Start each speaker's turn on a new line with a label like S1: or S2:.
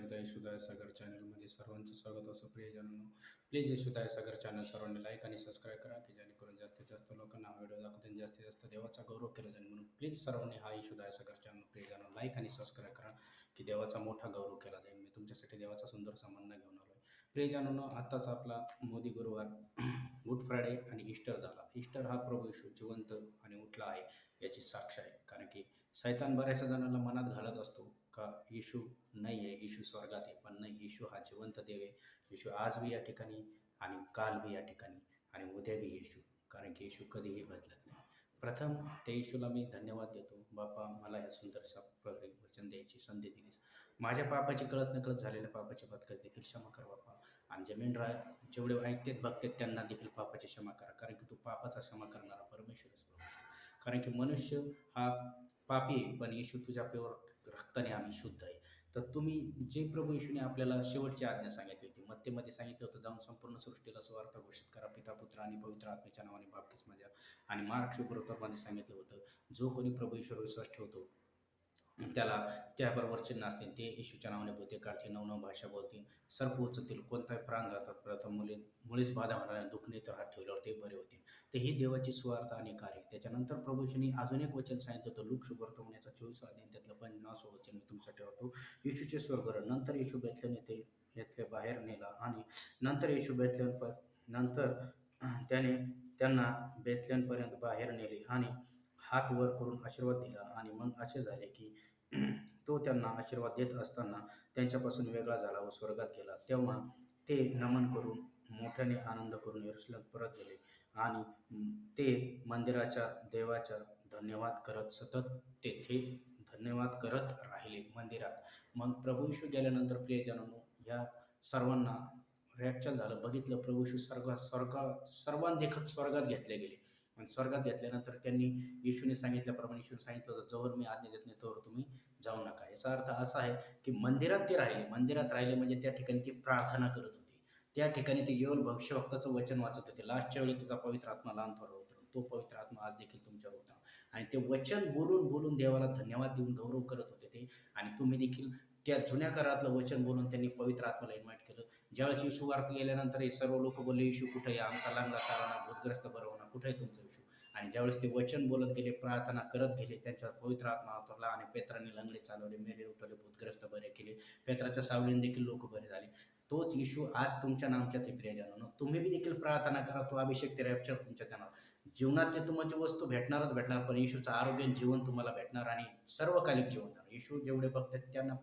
S1: एकदा यशोदाय सागर चॅनलमध्ये सर्वांचं स्वागत असं प्रियजनांनो. प्लीज यशोदाय सागर चॅनल सर्वांनी लाईक आणि सबस्क्राईब करा की जेणेकरून जास्तीत जास्त लोकांना हा व्हिडिओ दाखवता आणि जास्तीत जास्त देवाचा गौरव केला जाईल. म्हणून प्लीज सर्वांनी हा यशोदाय सागर चॅनल प्रियजनांनो लाईक आणि सबस्क्राईब करा की देवाचा मोठा गौरव केला जाईल. मी तुमच्यासाठी देवाचा सुंदरसा म्हणणं घेऊन आलो आहे. प्रियजनांनो, आत्ताच आपला मोदी गुरुवार गुड फ्रायडे आणि ईस्टर झाला. ईस्टर हा प्रभू येशू जिवंत आणि उठला आहे याची साक्ष आहे. कारण की सैतान बऱ्याच जणांना मनात घालत असतो का येशू नाही आहे, येशू स्वर्गात आहे. पण नाही, येशू हा जिवंत देव आहे. येशू आज बी या ठिकाणी आणि काल बी या ठिकाणी आणि उद्या बी येशू. कारण की येशू कधीही बदलत नाही. प्रथम त्या येशूला मी धन्यवाद देतो. बापा, मला ह्या सुंदरशा प्रहरी वचन द्यायची संधी दिलीस. माझ्या पापाची कळत नकळत झालेल्या पापाची पत्कस देखील क्षमा कर बापा. आणि जमीन जेवढे ऐकतेत बघतेत त्यांना देखील पापाची क्षमा करा. कारण की तू पापाचा क्षमा करणारा परमेश्वरच प्रभू. कारण की मनुष्य हा पापी आहे, पण येशू तुझ्या प्युअर रक्ताने आम्ही शुद्ध आहे. तर तुम्ही जे प्रभू येशूने आपल्याला शेवटची आज्ञा सांगितली होती, मत्तेमध्ये सांगितलं होतं, जाऊन संपूर्ण सृष्टीला सुवार्ता घोषित करा, पिता पुत्र आणि पवित्र आत्म्याच्या नावाने बाप्तिस्मा द्या. आणि मार्क शुभ्रतमध्ये सांगितलं होतं, जो कोणी प्रभू येशूवर विश्वास ठेवतो त्याला त्याबरोबर चिन्ह असतील. ते येशूच्या नावाने भूते काढतील, नवनव भाषा बोलतील, सर्प उचलतील, कोणताही प्राण जातात, प्रथम मुळीच बाधा होणार नाही, दुखणे तर हात ठेवल्यावर ते बरे होतील. तर ही देवाची स्वार्थ आणि कार्य. त्याच्यानंतर प्रभूजींनी अजून एक वचन सांगितलं होतं, लूक शुभ्रतवण्याचा 24 अध्याय त्यातलं 50 वचन मी तुमच्यासाठी ठेवतो. येशूचे स्वर्गरण. नंतर येशू बेथलेहम येथे बाहेर नेला आणि नंतर येशू नंतर त्याने त्यांना बेथलेहमपर्यंत बाहेर नेले आणि हात वर करून आशीर्वाद दिला. आणि मग असे झाले की तो त्यांना आशीर्वाद देत असताना त्यांच्यापासून वेगळा झाला व स्वर्गात गेला. तेव्हा ते नमन करून मोठ्याने आनंद करून यरूशलेम परत गेले आणि ते मंदिराच्या देवाचा धन्यवाद करत सतत तेथे धन्यवाद करत राहिले मंदिरात. मग प्रभू येशू गेल्यानंतर प्रियजनांनो, ह्या सर्वांना रॅप्चर झालं, बघितलं प्रभू येशू सर्वांदेखत स्वर्गात घेतले गेले. आणि स्वर्गात घेतल्यानंतर त्यांनी येशूने सांगितल्याप्रमाणे येशूने सांगितलं होतं, जवळ मी आज्ञा देत नाही तोवर तुम्ही जाऊ नका. याचा अर्थ असा आहे की मंदिरात ते राहिले. मंदिरात राहिले म्हणजे त्या ठिकाणी ते प्रार्थना करत होते. त्या ठिकाणी ते येऊन भविष्यवक्ताचं वचन वाचत होते. लास्टच्या वेळी तुझा पवित्र आत्मा लहान थोडा उतरव. तो पवित्र आत्मा आज देखील तुमच्यावर उतरा. आणि ते वचन बोलून बोलून देवाला धन्यवाद देऊन गौरव करत होते ते. आणि तुम्ही देखील त्या जुन्या काळातलं वचन बोलून त्यांनी पवित्र आत्म्याला इन्व्हाइट केलं. ज्यावेळेस येशू वार्त गेल्यानंतर हे सर्व लोक बोलले, येशू कुठे आहे? आमचा लांगडा चालवणार, भूतग्रस्त बरं होणार, कुठे आहे तुमचं येशू? आणि ज्यावेळेस ते वचन बोलत गेले, प्रार्थना करत गेले, त्यांच्यावर पवित्र आत्मा उतरला आणि पेत्राने लंगडे चालवले, मेले उठवले, भूतग्रस्त बरे केले. पेत्राच्या सावलीने देखील लोक बरे झाले. तोच येशू आज तुमच्या नामच्यात आहे प्रियजनांनो. तुम्ही बी देखील प्रार्थना करा, तो अभिषेक, ते रॅप्चर तुमच्यात येणार. जीवनात ते तुमची वस्तू भेटणारच भेटणार, पण येशूचं आरोग्य जीवन तुम्हाला भेटणार आणि सर्वकालिक जीवन. येशू जेवढे बघतात त्यांना